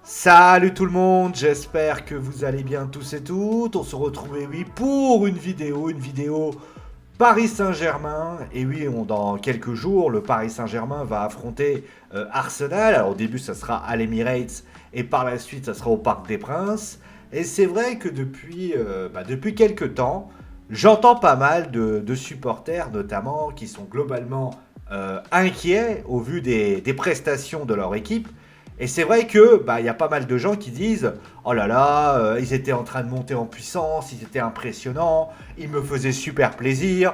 Salut tout le monde, j'espère que vous allez bien tous et toutes. On se retrouve, et oui, pour une vidéo Paris Saint-Germain. Et oui, dans quelques jours, le Paris Saint-Germain va affronter Arsenal. Alors au début, ça sera à l'Emirates et par la suite, ça sera au Parc des Princes. Et c'est vrai que depuis quelques temps, j'entends pas mal de supporters, notamment, qui sont globalement inquiets au vu des prestations de leur équipe. Et c'est vrai que y a pas mal de gens qui disent oh là là, ils étaient en train de monter en puissance, ils étaient impressionnants, ils me faisaient super plaisir.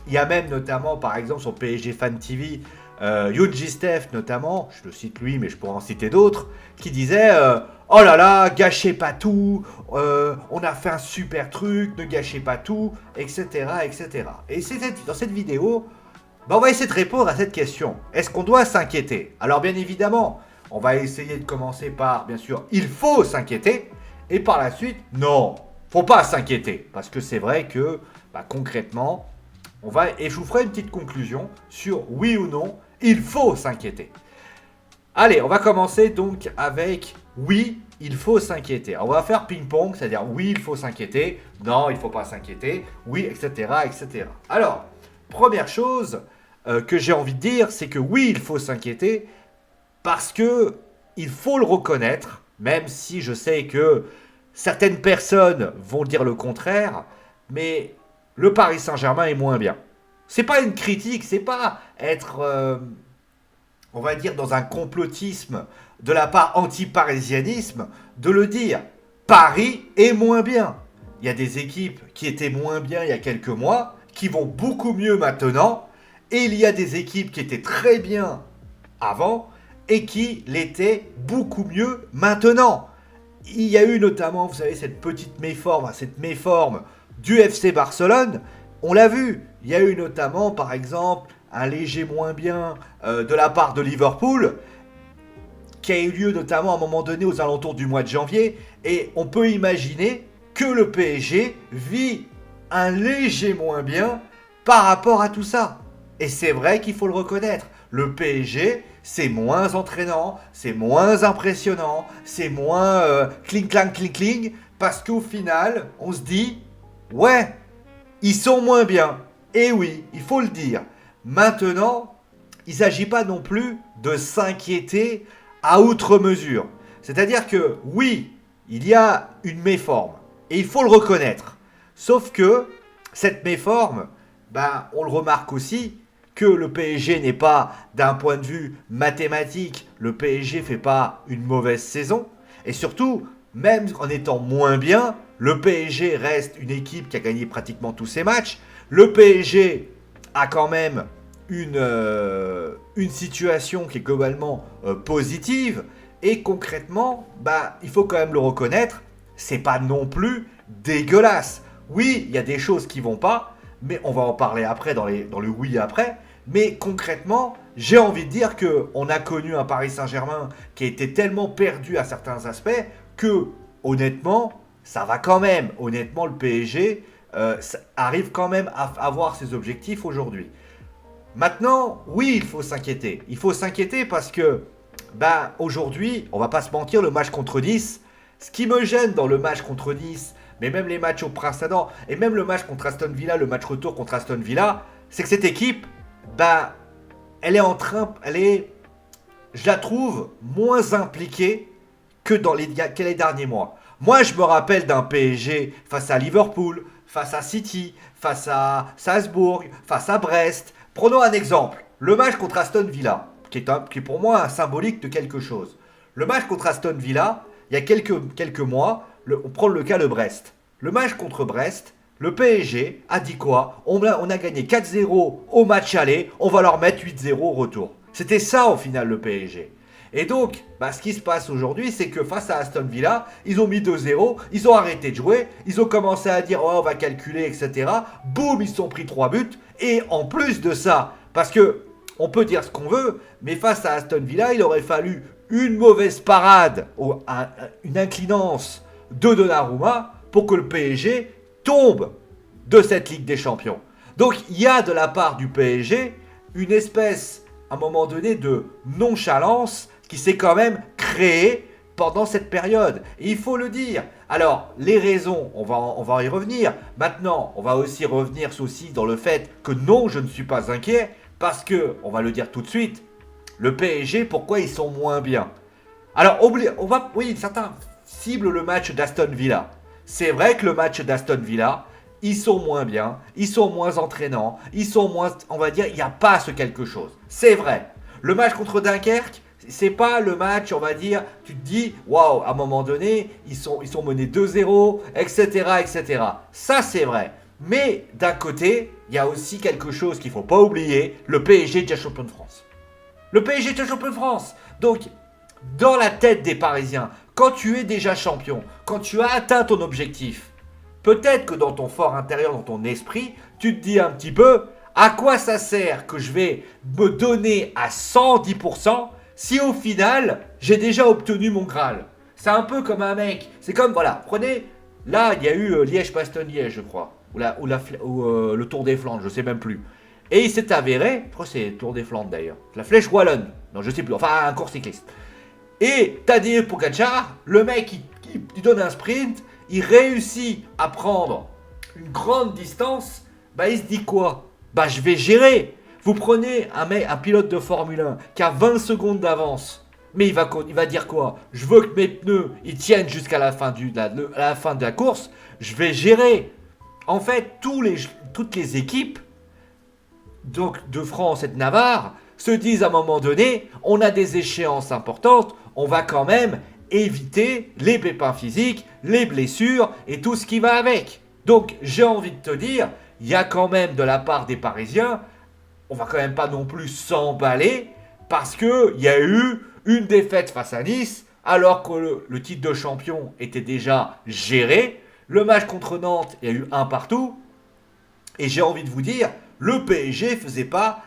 Il y a même notamment par exemple sur PSG Fan TV, Younji Steph notamment, je le cite lui mais je pourrais en citer d'autres, qui disait oh là là, gâchez pas tout, on a fait un super truc, ne gâchez pas tout, etc. etc. Et dans cette vidéo, on va essayer de répondre à cette question. Est-ce qu'on doit s'inquiéter? Alors bien évidemment, on va essayer de commencer par, bien sûr, il faut s'inquiéter. Et par la suite, non, faut pas s'inquiéter. Parce que c'est vrai que, concrètement, et je vous ferai une petite conclusion sur oui ou non, il faut s'inquiéter. Allez, on va commencer donc avec oui, il faut s'inquiéter. Alors, on va faire ping-pong, c'est-à-dire oui, il faut s'inquiéter, non, il faut pas s'inquiéter, oui, etc., etc. Alors, première chose que j'ai envie de dire, c'est que oui, il faut s'inquiéter parce que il faut le reconnaître, même si je sais que certaines personnes vont dire le contraire, mais le Paris Saint-Germain est moins bien. C'est pas une critique, c'est pas être, on va dire, dans un complotisme de la part anti-parisianisme de le dire. Paris est moins bien. Il y a des équipes qui étaient moins bien il y a quelques mois, qui vont beaucoup mieux maintenant, et il y a des équipes qui étaient très bien avant et qui l'étaient beaucoup mieux maintenant. Il y a eu notamment, vous savez, cette méforme du FC Barcelone. On l'a vu. Il y a eu notamment, par exemple, un léger moins bien de la part de Liverpool, qui a eu lieu notamment à un moment donné aux alentours du mois de janvier. Et on peut imaginer que le PSG vit un léger moins bien par rapport à tout ça. Et c'est vrai qu'il faut le reconnaître. Le PSG, c'est moins entraînant, c'est moins impressionnant, c'est moins cling-clang, cling-cling, parce qu'au final, on se dit, ouais, ils sont moins bien. Et oui, il faut le dire. Maintenant, il ne s'agit pas non plus de s'inquiéter à outre mesure. C'est-à-dire que oui, il y a une méforme, et il faut le reconnaître. Sauf que cette méforme, on le remarque aussi, que le PSG n'est pas, d'un point de vue mathématique, le PSG fait pas une mauvaise saison. Et surtout, même en étant moins bien, le PSG reste une équipe qui a gagné pratiquement tous ses matchs. Le PSG a quand même une situation qui est globalement positive. Et concrètement, il faut quand même le reconnaître, c'est pas non plus dégueulasse. Oui, il y a des choses qui vont pas, mais on va en parler après dans le oui après. Mais concrètement, j'ai envie de dire qu'on a connu un Paris Saint-Germain qui a été tellement perdu à certains aspects que, honnêtement, ça va quand même. Honnêtement, le PSG arrive quand même à avoir ses objectifs aujourd'hui. Maintenant, oui, il faut s'inquiéter. Il faut s'inquiéter parce que, aujourd'hui, on va pas se mentir, le match contre Nice, ce qui me gêne dans le match contre Nice, mais même les matchs au Prince-Adam, et même le match contre Aston Villa, le match retour contre Aston Villa, c'est que cette équipe, elle est, je la trouve moins impliquée que les derniers mois. Moi, je me rappelle d'un PSG face à Liverpool, face à City, face à Salzbourg, face à Brest. Prenons un exemple. Le match contre Aston Villa, qui est pour moi un symbolique de quelque chose. Le match contre Aston Villa, il y a quelques mois, on prend le cas de Brest. Le match contre Brest, le PSG a dit quoi? On a gagné 4-0 au match aller, on va leur mettre 8-0 au retour. C'était ça au final le PSG. Et donc, ce qui se passe aujourd'hui, c'est que face à Aston Villa, ils ont mis 2-0, ils ont arrêté de jouer, ils ont commencé à dire oh, on va calculer, etc. Boum, ils se sont pris 3 buts. Et en plus de ça, parce que on peut dire ce qu'on veut, mais face à Aston Villa, il aurait fallu une mauvaise parade, une inclinance de Donnarumma pour que le PSG tombe de cette Ligue des Champions. Donc il y a de la part du PSG une espèce, à un moment donné, de nonchalance qui s'est quand même créée pendant cette période. Et il faut le dire. Alors, les raisons, on va y revenir. Maintenant, on va aussi revenir aussi dans le fait que non, je ne suis pas inquiet, parce que, on va le dire tout de suite, le PSG, pourquoi ils sont moins bien? Alors, oui, certains ciblent le match d'Aston Villa. C'est vrai que le match d'Aston Villa, ils sont moins bien, ils sont moins entraînants, ils sont moins, on va dire, il n'y a pas ce quelque chose. C'est vrai. Le match contre Dunkerque, c'est pas le match, on va dire, tu te dis, waouh, à un moment donné, ils sont menés 2-0, etc., etc. Ça, c'est vrai. Mais d'un côté, il y a aussi quelque chose qu'il ne faut pas oublier, le PSG est déjà champion de France. Le PSG est déjà champion de France. Donc, dans la tête des Parisiens, quand tu es déjà champion, quand tu as atteint ton objectif, peut-être que dans ton fort intérieur, dans ton esprit, tu te dis un petit peu, à quoi ça sert que je vais me donner à 110% si au final, j'ai déjà obtenu mon Graal? C'est un peu comme un mec, c'est comme, voilà, prenez, là, il y a eu Liège-Bastogne-Liège, je crois, ou le Tour des Flandres, je sais même plus. Et il s'est avéré, je crois que c'est le Tour des Flandres d'ailleurs, la Flèche Wallonne, non je sais plus, enfin un cours cycliste. Et Tadej Pogacar, le mec, il donne un sprint, il réussit à prendre une grande distance, bah il se dit quoi? Bah je vais gérer. Vous prenez un pilote de Formule 1 qui a 20 secondes d'avance, mais il va dire quoi? Je veux que mes pneus ils tiennent jusqu'à la fin de la course, je vais gérer. En fait, toutes les équipes donc de France et de Navarre se disent à un moment donné, on a des échéances importantes, on va quand même éviter les pépins physiques, les blessures et tout ce qui va avec. Donc j'ai envie de te dire, il y a quand même de la part des Parisiens, on va quand même pas non plus s'emballer parce qu'il y a eu une défaite face à Nice alors que le titre de champion était déjà géré. Le match contre Nantes, il y a eu un partout. Et j'ai envie de vous dire, le PSG faisait pas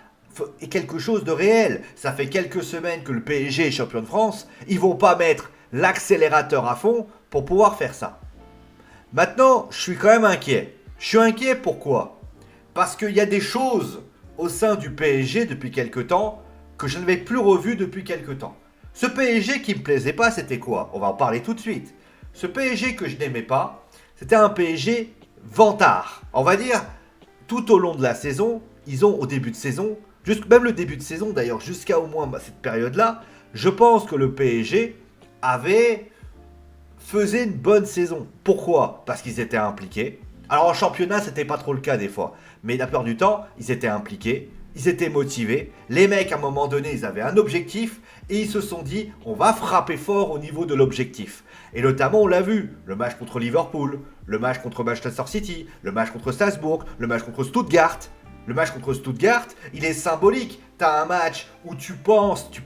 quelque chose de réel. Ça fait quelques semaines que le PSG est champion de France. Ils vont pas mettre l'accélérateur à fond pour pouvoir faire ça. Maintenant, je suis quand même inquiet. Je suis inquiet pourquoi? Parce qu'il y a des choses au sein du PSG depuis quelque temps que je n'avais plus revues depuis quelque temps. Ce PSG qui me plaisait pas, c'était quoi? On va en parler tout de suite. Ce PSG que je n'aimais pas, c'était un PSG vantard. On va dire, tout au long de la saison, ils ont au début de saison, même le début de saison d'ailleurs, jusqu'à au moins cette période-là, je pense que le PSG faisait une bonne saison. Pourquoi? Parce qu'ils étaient impliqués. Alors en championnat, c'était pas trop le cas des fois. Mais la plupart du temps, ils étaient impliqués, ils étaient motivés. Les mecs, à un moment donné, ils avaient un objectif et ils se sont dit, on va frapper fort au niveau de l'objectif. Et notamment, on l'a vu, le match contre Liverpool, le match contre Manchester City, le match contre Strasbourg, le match contre Stuttgart. Le match contre Stuttgart, il est symbolique. Tu as un match où tu penses, tu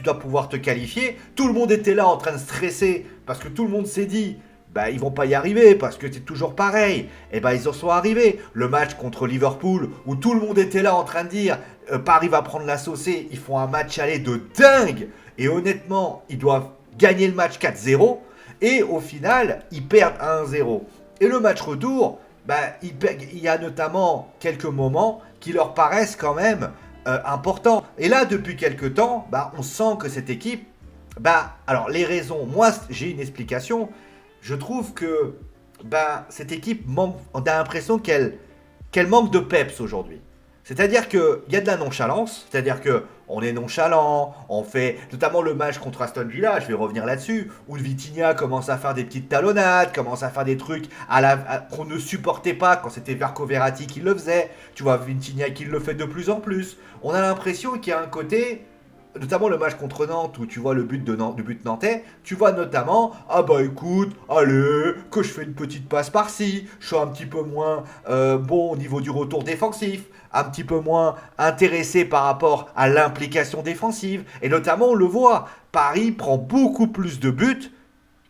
dois pouvoir te qualifier. Tout le monde était là en train de stresser parce que tout le monde s'est dit, bah ils vont pas y arriver parce que c'est toujours pareil. Et bah ils en sont arrivés. Le match contre Liverpool où tout le monde était là en train de dire, Paris va prendre la saucée. Ils font un match aller de dingue. Et honnêtement, ils doivent gagner le match 4-0. Et au final, ils perdent 1-0. Et le match retour, il y a notamment quelques moments qui leur paraissent quand même importants. Et là, depuis quelques temps, on sent que cette équipe, alors les raisons, moi j'ai une explication. Je trouve que cette équipe manque, on a l'impression qu'elle manque de peps aujourd'hui. C'est-à-dire qu'il y a de la nonchalance, c'est-à-dire qu'on est nonchalant, on fait notamment le match contre Aston Villa, je vais revenir là-dessus, où Vitinha commence à faire des petites talonnades, commence à faire des trucs qu'on ne supportait pas quand c'était Marco Verratti qui le faisait, tu vois Vitinha qui le fait de plus en plus. On a l'impression qu'il y a un côté, notamment le match contre Nantes où tu vois le but nantais, tu vois notamment, écoute, allez, que je fais une petite passe par-ci, je suis un petit peu moins bon au niveau du retour défensif, un petit peu moins intéressé par rapport à l'implication défensive, et notamment on le voit, Paris prend beaucoup plus de buts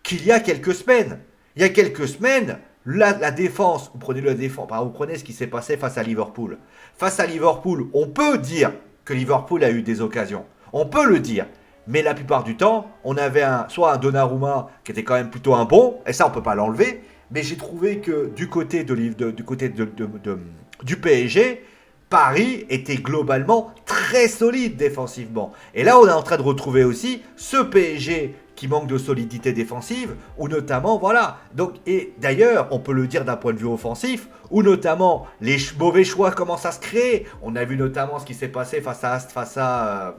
qu'il y a quelques semaines. Il y a quelques semaines, la défense, vous prenez ce qui s'est passé face à Liverpool. Face à Liverpool, on peut dire que Liverpool a eu des occasions. On peut le dire. Mais la plupart du temps, on avait soit un Donnarumma qui était quand même plutôt un bon, et ça on peut pas l'enlever, mais j'ai trouvé que du côté du PSG, Paris était globalement très solide défensivement. Et là, on est en train de retrouver aussi ce PSG qui manque de solidité défensive, ou notamment, voilà. Donc, et d'ailleurs, on peut le dire d'un point de vue offensif, où notamment les mauvais choix commencent à se créer. On a vu notamment ce qui s'est passé face à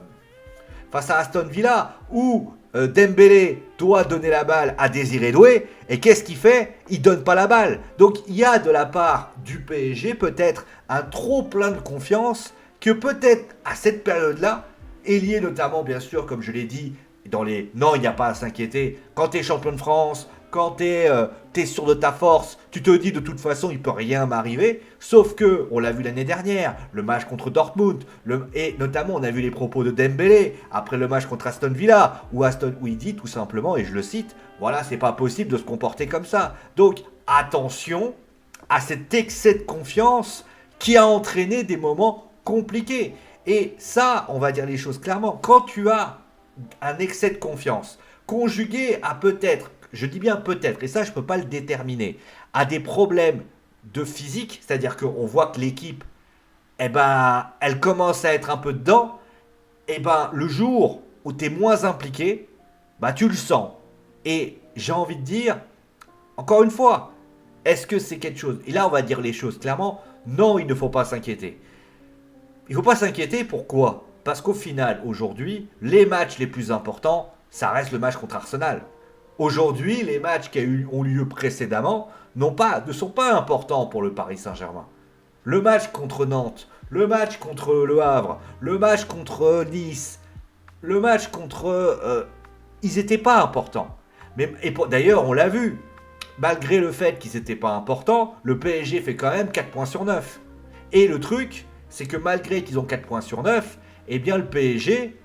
Aston Villa, où Dembélé doit donner la balle à Désiré Doué, et qu'est-ce qu'il fait? Il donne pas la balle. Donc il y a de la part du PSG peut-être un trop plein de confiance que peut-être à cette période-là est lié notamment, bien sûr, comme je l'ai dit, dans les... Non, il n'y a pas à s'inquiéter. Quand tu es champion de France, quand tu es sûr de ta force, tu te dis de toute façon, il peut rien m'arriver. Sauf que, on l'a vu l'année dernière, le match contre Dortmund, et notamment on a vu les propos de Dembélé après le match contre Aston Villa, où il dit tout simplement, et je le cite, voilà, c'est pas possible de se comporter comme ça. Donc, attention à cet excès de confiance qui a entraîné des moments compliqués. Et ça, on va dire les choses clairement, quand tu as un excès de confiance, conjugué à peut-être, je dis bien peut-être, et ça je ne peux pas le déterminer, à des problèmes de physique, c'est-à-dire qu'on voit que l'équipe, eh ben, elle commence à être un peu dedans, eh ben, le jour où tu es moins impliqué, bah, tu le sens. Et j'ai envie de dire, encore une fois, est-ce que c'est quelque chose? Et là, on va dire les choses clairement, non, il ne faut pas s'inquiéter. Il ne faut pas s'inquiéter, pourquoi? Parce qu'au final, aujourd'hui, les matchs les plus importants, ça reste le match contre Arsenal. Aujourd'hui, les matchs qui ont lieu précédemment ne sont pas importants pour le Paris Saint-Germain. Le match contre Nantes, le match contre Le Havre, le match contre Nice, le match contre... ils n'étaient pas importants. D'ailleurs, on l'a vu, malgré le fait qu'ils n'étaient pas importants, le PSG fait quand même 4 points sur 9. Et le truc, c'est que malgré qu'ils ont 4 points sur 9, eh bien le PSG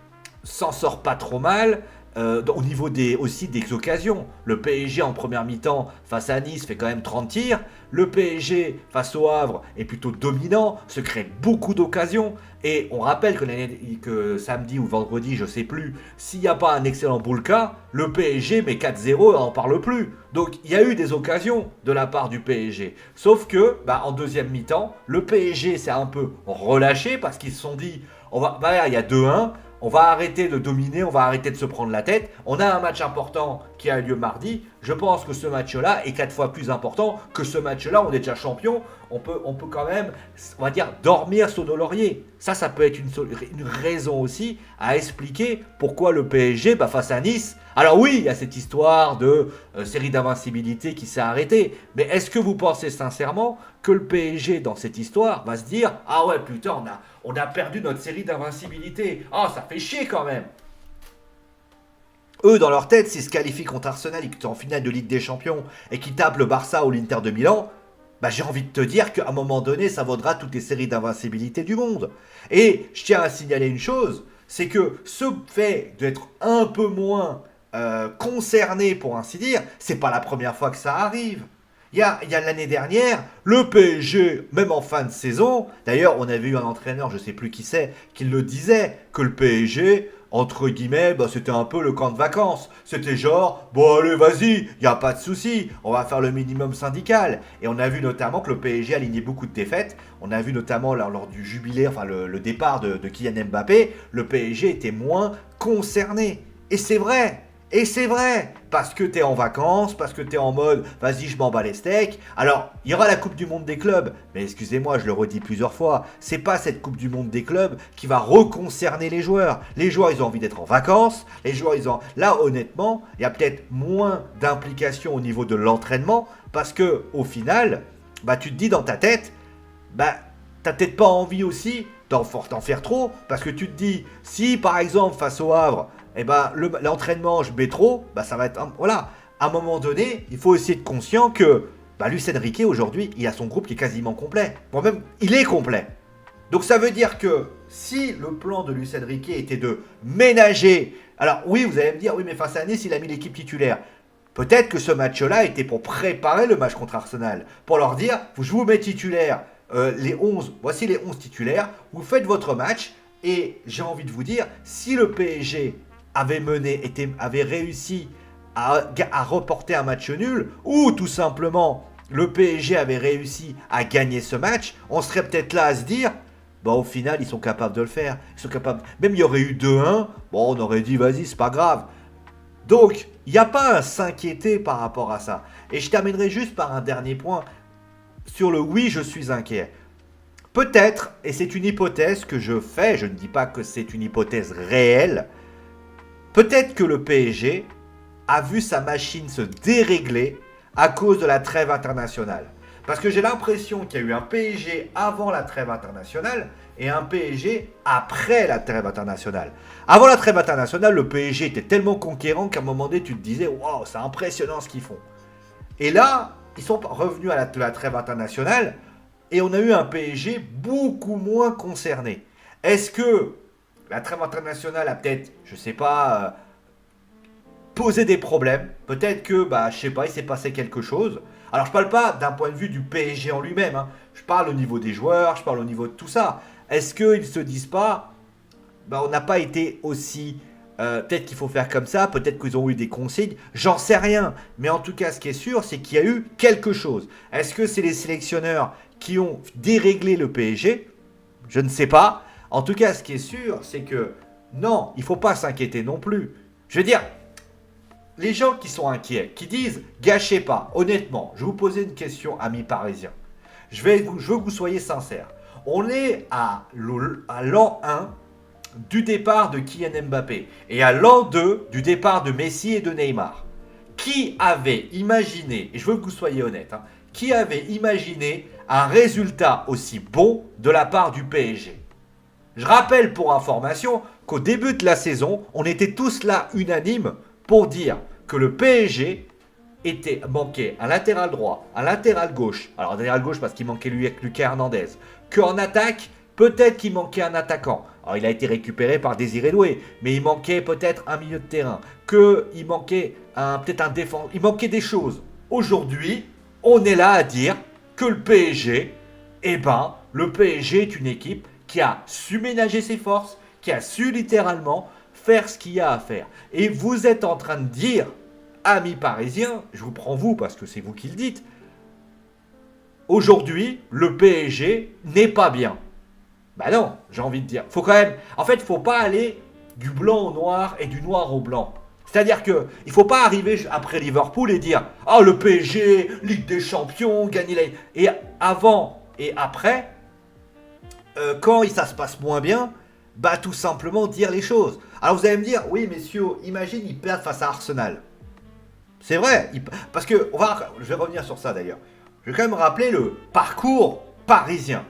s'en sort pas trop mal au niveau aussi des occasions. Le PSG en première mi-temps face à Nice fait quand même 30 tirs. Le PSG face au Havre est plutôt dominant, se crée beaucoup d'occasions. Et on rappelle que samedi ou vendredi, je sais plus, s'il n'y a pas un excellent Boulka, le PSG met 4-0 et on n'en parle plus. Donc il y a eu des occasions de la part du PSG. Sauf que, en deuxième mi-temps, le PSG s'est un peu relâché parce qu'ils se sont dit, il y a 2-1, on va arrêter de dominer, on va arrêter de se prendre la tête. On a un match important qui a lieu mardi. Je pense que ce match-là est 4 fois plus important que ce match-là. On est déjà champion. On peut quand même, on va dire, dormir sur nos lauriers. Ça peut être une raison aussi à expliquer pourquoi le PSG, face à Nice. Alors oui, il y a cette histoire de série d'invincibilité qui s'est arrêtée. Mais est-ce que vous pensez sincèrement que le PSG, dans cette histoire, va se dire « Ah ouais, putain, on a perdu notre série d'invincibilité. Ah, ça fait chier quand même !» Eux, dans leur tête, s'ils se qualifient contre Arsenal et qu'ils sont en finale de Ligue des Champions et qu'ils tapent le Barça ou l'Inter de Milan, j'ai envie de te dire qu'à un moment donné, ça vaudra toutes les séries d'invincibilité du monde. Et je tiens à signaler une chose, c'est que ce fait d'être un peu moins concerné, pour ainsi dire, c'est pas la première fois que ça arrive. Il y a l'année dernière, le PSG, même en fin de saison, d'ailleurs on avait eu un entraîneur, je ne sais plus qui c'est, qui le disait, que le PSG, entre guillemets, c'était un peu le camp de vacances. C'était genre, bon allez vas-y, il n'y a pas de souci, on va faire le minimum syndical. Et on a vu notamment que le PSG alignait beaucoup de défaites. On a vu notamment lors du jubilé, le départ de Kylian Mbappé, le PSG était moins concerné. Et c'est vrai. Et c'est vrai, parce que t'es en vacances, parce que t'es en mode « vas-y, je m'en bats les steaks ». Alors, il y aura la Coupe du Monde des clubs, mais excusez-moi, je le redis plusieurs fois, c'est pas cette Coupe du Monde des clubs qui va reconcerner les joueurs. Les joueurs, ils ont envie d'être en vacances, les joueurs, Là, honnêtement, il y a peut-être moins d'implication au niveau de l'entraînement, parce que au final, tu te dis dans ta tête, t'as peut-être pas envie aussi d'en faire trop, parce que tu te dis, si par exemple, face au Havre, l'entraînement, je mets trop, ça va être... Voilà, à un moment donné, il faut aussi être conscient que Luis Enrique, aujourd'hui, il a son groupe qui est quasiment complet. Bon, même, il est complet. Donc ça veut dire que si le plan de Luis Enrique était de ménager... Alors oui, vous allez me dire, oui, mais face à Nice, il a mis l'équipe titulaire. Peut-être que ce match-là était pour préparer le match contre Arsenal. Pour leur dire, je vous mets titulaire, voici les 11 titulaires, vous faites votre match, et j'ai envie de vous dire, si le PSG... avait réussi à reporter un match nul, ou tout simplement le PSG avait réussi à gagner ce match, on serait peut-être là à se dire, au final ils sont capables de le faire, même il y aurait eu 2-1, on aurait dit vas-y c'est pas grave. Donc, il n'y a pas à s'inquiéter par rapport à ça. Et je terminerai juste par un dernier point sur le oui, je suis inquiet. Peut-être, et c'est une hypothèse que je fais, je ne dis pas que c'est une hypothèse réelle, peut-être que le PSG a vu sa machine se dérégler à cause de la trêve internationale. Parce que j'ai l'impression qu'il y a eu un PSG avant la trêve internationale et un PSG après la trêve internationale. Avant la trêve internationale, le PSG était tellement conquérant qu'à un moment donné, tu te disais « Waouh, c'est impressionnant ce qu'ils font ». Et là, ils sont revenus à la trêve internationale et on a eu un PSG beaucoup moins concerné. Est-ce que la trêve internationale a peut-être, je sais pas, posé des problèmes? Peut-être que, je sais pas, il s'est passé quelque chose. Alors, je parle pas d'un point de vue du PSG en lui-même. Hein. Je parle au niveau des joueurs, je parle au niveau de tout ça. Est-ce qu'ils se disent pas, on n'a pas été aussi... peut-être qu'il faut faire comme ça, peut-être qu'ils ont eu des consignes, j'en sais rien. Mais en tout cas, ce qui est sûr, c'est qu'il y a eu quelque chose. Est-ce que c'est les sélectionneurs qui ont déréglé le PSG? Je ne sais pas. En tout cas, ce qui est sûr, c'est que non, il ne faut pas s'inquiéter non plus. Je veux dire, les gens qui sont inquiets, qui disent gâchez pas, honnêtement, je vais vous poser une question, amis parisiens. Je veux que vous soyez sincères. On est à l'an 1 du départ de Kylian Mbappé et à l'an 2 du départ de Messi et de Neymar. Qui avait imaginé, et je veux que vous soyez honnêtes, qui avait imaginé un résultat aussi bon de la part du PSG? Je rappelle pour information qu'au début de la saison, on était tous là unanimes pour dire que le PSG manquait un latéral droit, un latéral gauche. Alors, un latéral gauche parce qu'il manquait lui avec Lucas Hernandez. Qu'en attaque, peut-être qu'il manquait un attaquant. Alors, il a été récupéré par Désiré Doué, mais il manquait peut-être un milieu de terrain. Qu'il manquait peut-être un défenseur. Il manquait des choses. Aujourd'hui, on est là à dire que le PSG, le PSG est une équipe qui a su ménager ses forces, qui a su littéralement faire ce qu'il y a à faire. Et vous êtes en train de dire, amis parisiens, je vous prends vous parce que c'est vous qui le dites, aujourd'hui, le PSG n'est pas bien. Non, j'ai envie de dire. Faut quand même. En fait, il ne faut pas aller du blanc au noir et du noir au blanc. C'est-à-dire que il faut pas arriver après Liverpool et dire le PSG, Ligue des Champions, gagner la... Et avant et après, quand ça se passe moins bien, tout simplement dire les choses. Alors vous allez me dire, oui messieurs, imagine ils perdent face à Arsenal. C'est vrai, parce que je vais revenir sur ça d'ailleurs. Je vais quand même rappeler le parcours parisien.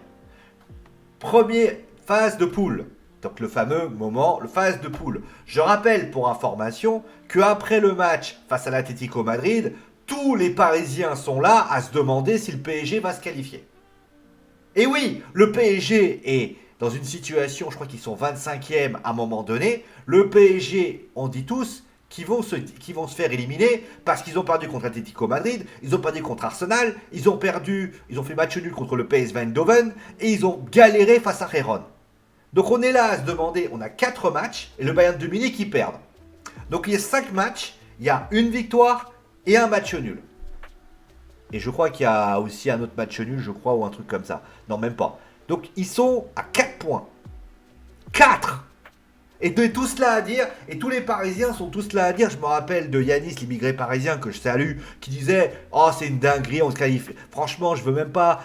Première phase de poule. Donc le fameux moment, le phase de poule. Je rappelle pour information qu'après le match face à l'Atlético Madrid, tous les Parisiens sont là à se demander si le PSG va se qualifier. Et oui, le PSG est dans une situation, je crois qu'ils sont 25e à un moment donné. Le PSG, on dit tous, qu'ils vont se faire éliminer parce qu'ils ont perdu contre l'Atlético Madrid, ils ont perdu contre Arsenal, ils ont fait match nul contre le PSV Eindhoven et ils ont galéré face à Gérone. Donc on est là à se demander, on a 4 matchs et le Bayern de Munich qui perd. Donc il y a 5 matchs, il y a une victoire et un match nul. Et je crois qu'il y a aussi un autre match nul, je crois, ou un truc comme ça. Non, même pas. Donc ils sont à 4 points. 4. Et de tout cela à dire, et tous les Parisiens sont tous là à dire, je me rappelle de Yanis, l'immigré parisien que je salue, qui disait « Oh, c'est une dinguerie, on se qualifie. Franchement, je veux même pas... »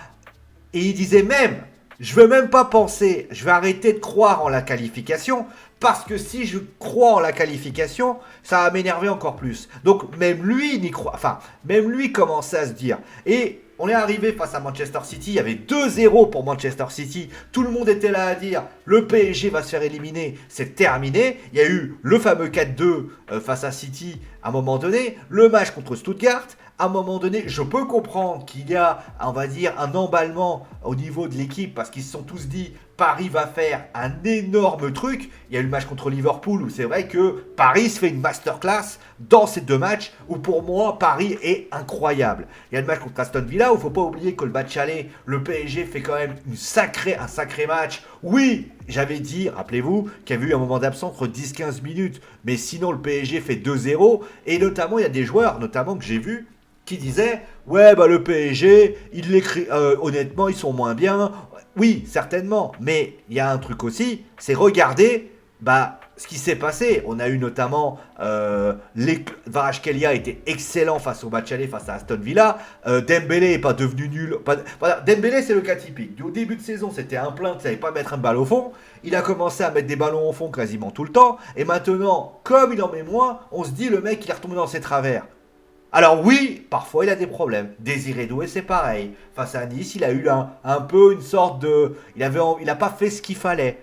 Et il disait même, je veux même pas penser, je vais arrêter de croire en la qualification, parce que si je crois en la qualification, ça va m'énerver encore plus. Donc même lui n'y croit, même lui commençait à se dire. Et on est arrivé face à Manchester City, il y avait 2-0 pour Manchester City. Tout le monde était là à dire, le PSG va se faire éliminer, c'est terminé. Il y a eu le fameux 4-2 face à City à un moment donné, le match contre Stuttgart. À un moment donné, je peux comprendre qu'il y a, on va dire, un emballement au niveau de l'équipe parce qu'ils se sont tous dit Paris va faire un énorme truc. Il y a eu le match contre Liverpool où c'est vrai que Paris se fait une masterclass dans ces 2 matchs où pour moi Paris est incroyable. Il y a le match contre Aston Villa où il ne faut pas oublier que le match aller, le PSG fait quand même un sacré match. Oui, j'avais dit, rappelez-vous, qu'il y avait eu un moment d'absence entre 10-15 minutes, mais sinon le PSG fait 2-0 et notamment il y a des joueurs, notamment que j'ai vus, qui disait ouais le PSG honnêtement ils sont moins bien. Oui certainement, mais il y a un truc aussi, c'est regarder ce qui s'est passé. On a eu notamment Kvaratskhelia était excellent face au match aller face à Aston Villa. Dembélé n'est pas devenu nul. Voilà, Dembélé c'est le cas typique. Au début de saison c'était un plein qui ne savait pas mettre un balle au fond. Il a commencé à mettre des ballons au fond quasiment tout le temps. Et maintenant, comme il en met moins, on se dit le mec il est retombé dans ses travers. Alors oui, parfois il a des problèmes. Désiré Doué c'est pareil. Face à Nice il a eu un peu une sorte de... Il n'a pas fait ce qu'il fallait.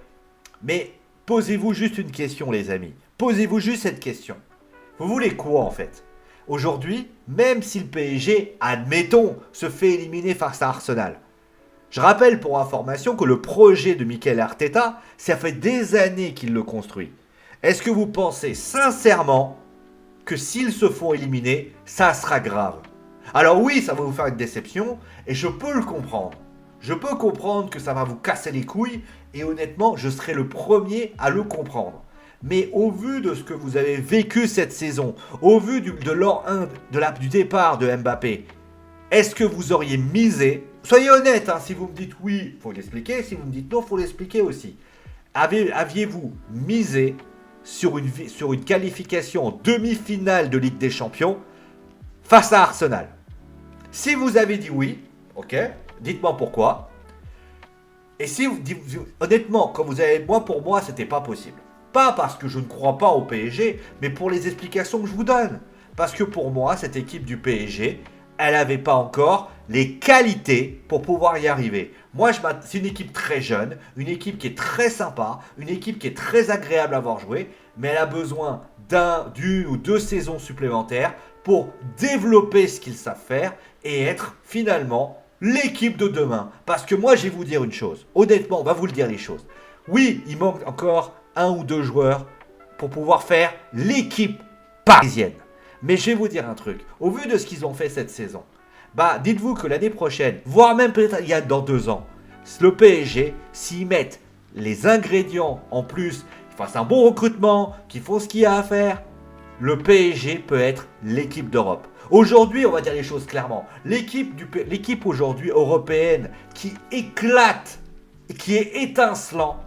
Mais posez-vous juste une question, les amis. Posez-vous juste cette question. Vous voulez quoi, en fait? Aujourd'hui, même si le PSG, admettons, se fait éliminer face à Arsenal. Je rappelle pour information que le projet de Mikel Arteta, ça fait des années qu'il le construit. Est-ce que vous pensez sincèrement que s'ils se font éliminer, ça sera grave? Alors oui, ça va vous faire une déception, et je peux le comprendre. Je peux comprendre que ça va vous casser les couilles, et honnêtement, je serai le premier à le comprendre. Mais au vu de ce que vous avez vécu cette saison, au vu du départ de Mbappé, est-ce que vous auriez misé? Soyez honnête, hein, si vous me dites oui, il faut l'expliquer. Si vous me dites non, il faut l'expliquer aussi. Aviez-vous misé sur une qualification en demi-finale de Ligue des Champions face à Arsenal? Si vous avez dit oui, ok, dites-moi pourquoi. Et si vous dites, honnêtement, quand vous avez, pour moi, c'était pas possible. Pas parce que je ne crois pas au PSG, mais pour les explications que je vous donne. Parce que pour moi, cette équipe du PSG, elle n'avait pas encore les qualités pour pouvoir y arriver. Moi, c'est une équipe très jeune, une équipe qui est très sympa, une équipe qui est très agréable à voir jouer, mais elle a besoin d'une ou deux saisons supplémentaires pour développer ce qu'ils savent faire et être finalement l'équipe de demain. Parce que moi, je vais vous dire une chose. Honnêtement, on va vous le dire les choses. Oui, il manque encore un ou deux joueurs pour pouvoir faire l'équipe parisienne. Mais je vais vous dire un truc. Au vu de ce qu'ils ont fait cette saison, dites-vous que l'année prochaine, voire même peut-être dans 2 ans, le PSG, s'ils mettent les ingrédients en plus, qu'ils fassent un bon recrutement, qu'ils font ce qu'il y a à faire, le PSG peut être l'équipe d'Europe. Aujourd'hui, on va dire les choses clairement. L'équipe aujourd'hui européenne qui éclate, qui est étincelant,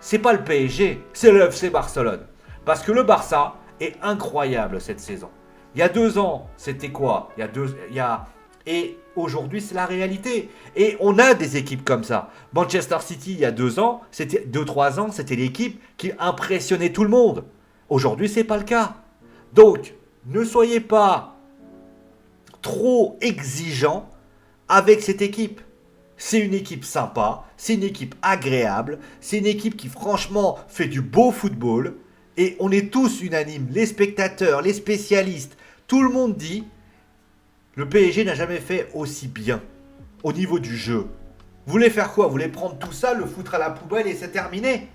c'est pas le PSG, c'est le FC Barcelone. Parce que le Barça est incroyable cette saison. Il y a 2 ans, c'était quoi? Et aujourd'hui, c'est la réalité. Et on a des équipes comme ça. Manchester City, il y a 2 ans, 3 ans, c'était l'équipe qui impressionnait tout le monde. Aujourd'hui, c'est pas le cas. Donc, ne soyez pas trop exigeants avec cette équipe. C'est une équipe sympa, c'est une équipe agréable, c'est une équipe qui franchement fait du beau football. Et on est tous unanimes, les spectateurs, les spécialistes, tout le monde dit le PSG n'a jamais fait aussi bien au niveau du jeu. Vous voulez faire quoi? Vous voulez prendre tout ça, le foutre à la poubelle et c'est terminé?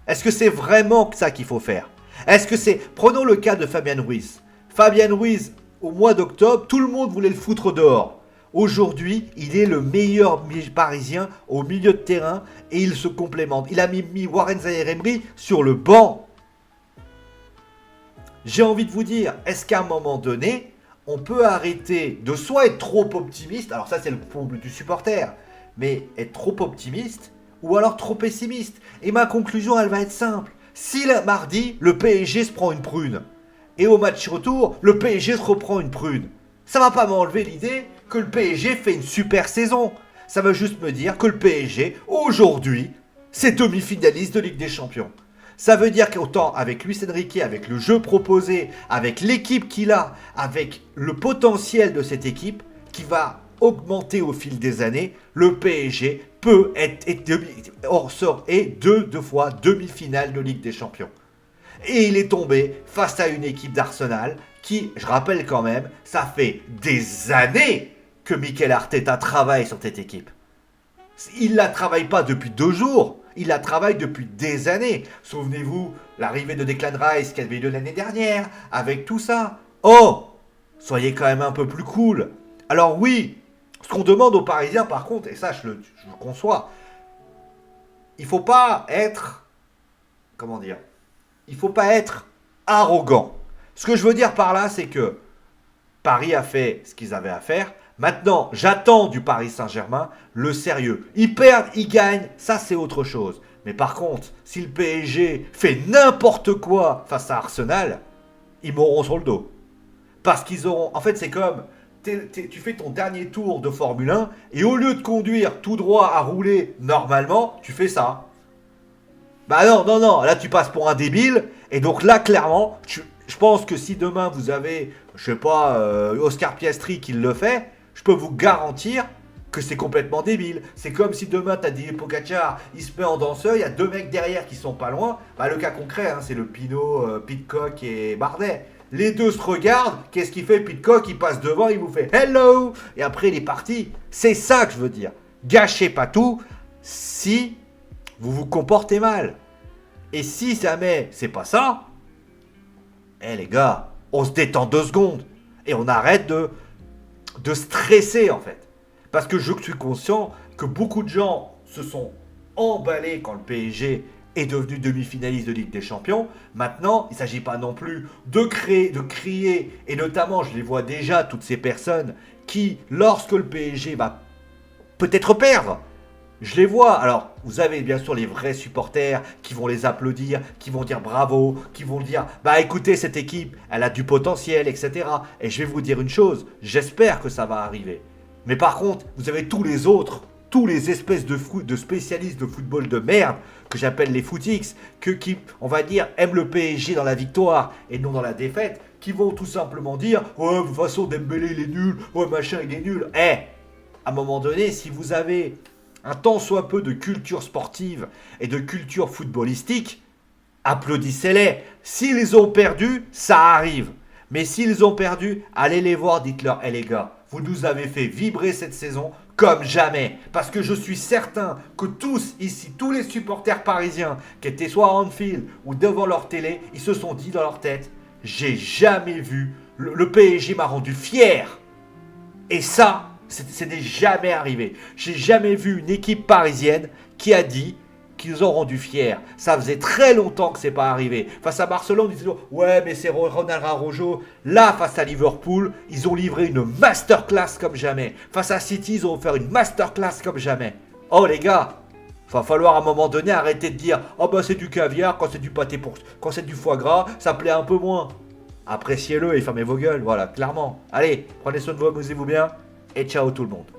Est-ce que c'est vraiment ça qu'il faut faire? Est-ce que c'est... Prenons le cas de Fabien Ruiz. Fabien Ruiz, au mois d'octobre, tout le monde voulait le foutre dehors. Aujourd'hui, il est le meilleur parisien au milieu de terrain et il se complémente. Il a mis Warren Zaïre-Emery sur le banc. J'ai envie de vous dire, est-ce qu'à un moment donné, on peut arrêter de soit être trop optimiste, alors ça c'est le problème du supporter, mais être trop optimiste ou alors trop pessimiste. Et ma conclusion, elle va être simple. Si mardi, le PSG se prend une prune, et au match retour, le PSG se reprend une prune, ça va pas m'enlever l'idée que le PSG fait une super saison. Ça va juste me dire que le PSG, aujourd'hui, c'est demi-finaliste de Ligue des Champions. Ça veut dire qu'autant avec Luis Enrique, avec le jeu proposé, avec l'équipe qu'il a, avec le potentiel de cette équipe qui va augmenter au fil des années, le PSG peut être deux fois demi-finale de Ligue des Champions. Et il est tombé face à une équipe d'Arsenal qui, je rappelle quand même, ça fait des années que Mikel Arteta travaille sur cette équipe. Il ne la travaille pas depuis 2 jours, il la travaille depuis des années. Souvenez-vous, l'arrivée de Declan Rice qui avait eu l'année dernière, avec tout ça. Oh, soyez quand même un peu plus cool. Alors oui, ce qu'on demande aux Parisiens par contre, et ça je le conçois, il ne faut pas être, comment dire, il ne faut pas être arrogant. Ce que je veux dire par là, c'est que Paris a fait ce qu'ils avaient à faire. Maintenant, j'attends du Paris Saint-Germain le sérieux. Ils perdent, ils gagnent, ça c'est autre chose. Mais par contre, si le PSG fait n'importe quoi face à Arsenal, ils mourront sur le dos. Parce qu'ils auront... En fait, c'est comme... Tu fais ton dernier tour de Formule 1 et au lieu de conduire tout droit à rouler normalement, tu fais ça. Bah non, non, non, là tu passes pour un débile. Et donc là, clairement, je pense que si demain vous avez, je sais pas, Oscar Piastri qui le fait, je peux vous garantir que c'est complètement débile. C'est comme si demain t'as dit Pogacar, il se met en danseur, il y a deux mecs derrière qui sont pas loin. Bah le cas concret, hein, c'est le Pinot, Pidcock et Bardet. Les deux se regardent, qu'est-ce qu'il fait Pidcock? Il passe devant, il vous fait hello, et après il est parti. C'est ça que je veux dire. Gâchez pas tout si vous vous comportez mal. Et si jamais c'est pas ça, les gars, on se détend 2 secondes et on arrête de stresser en fait. Parce que je suis conscient que beaucoup de gens se sont emballés quand le PSG est devenu demi-finaliste de Ligue des Champions. Maintenant, il ne s'agit pas non plus de crier, et notamment, je les vois déjà, toutes ces personnes qui, lorsque le PSG va peut-être perdre, je les vois. Alors, vous avez bien sûr les vrais supporters qui vont les applaudir, qui vont dire bravo, qui vont dire bah écoutez, cette équipe, elle a du potentiel, etc. Et je vais vous dire une chose, j'espère que ça va arriver. Mais par contre, vous avez tous les autres, tous les espèces de spécialistes de football de merde, que j'appelle les footix, qui, on va dire, aiment le PSG dans la victoire et non dans la défaite, qui vont tout simplement dire ouais, de toute façon, Dembélé il est nul, ouais, machin il est nul. À un moment donné, si vous avez un tant soit peu de culture sportive et de culture footballistique, applaudissez-les. S'ils ont perdu, ça arrive. Mais s'ils ont perdu, allez les voir, dites-leur, les gars, vous nous avez fait vibrer cette saison comme jamais. Parce que je suis certain que tous ici, tous les supporters parisiens qui étaient soit à Anfield ou devant leur télé, ils se sont dit dans leur tête, j'ai jamais vu, le PSG m'a rendu fier. Et ça, c'est jamais arrivé. J'ai jamais vu une équipe parisienne qui a dit qu'ils ont rendu fiers. Ça faisait très longtemps que c'est pas arrivé. Face à Barcelone, ils disaient ouais, mais c'est Ronald Araujo. Là, face à Liverpool, ils ont livré une masterclass comme jamais. Face à City, ils ont fait une masterclass comme jamais. Oh les gars, va falloir à un moment donné arrêter de dire oh bah c'est du caviar quand c'est du pâté quand c'est du foie gras, ça plaît un peu moins. Appréciez-le et fermez vos gueules, voilà, clairement. Allez, prenez soin de vous, amusez-vous bien et ciao tout le monde.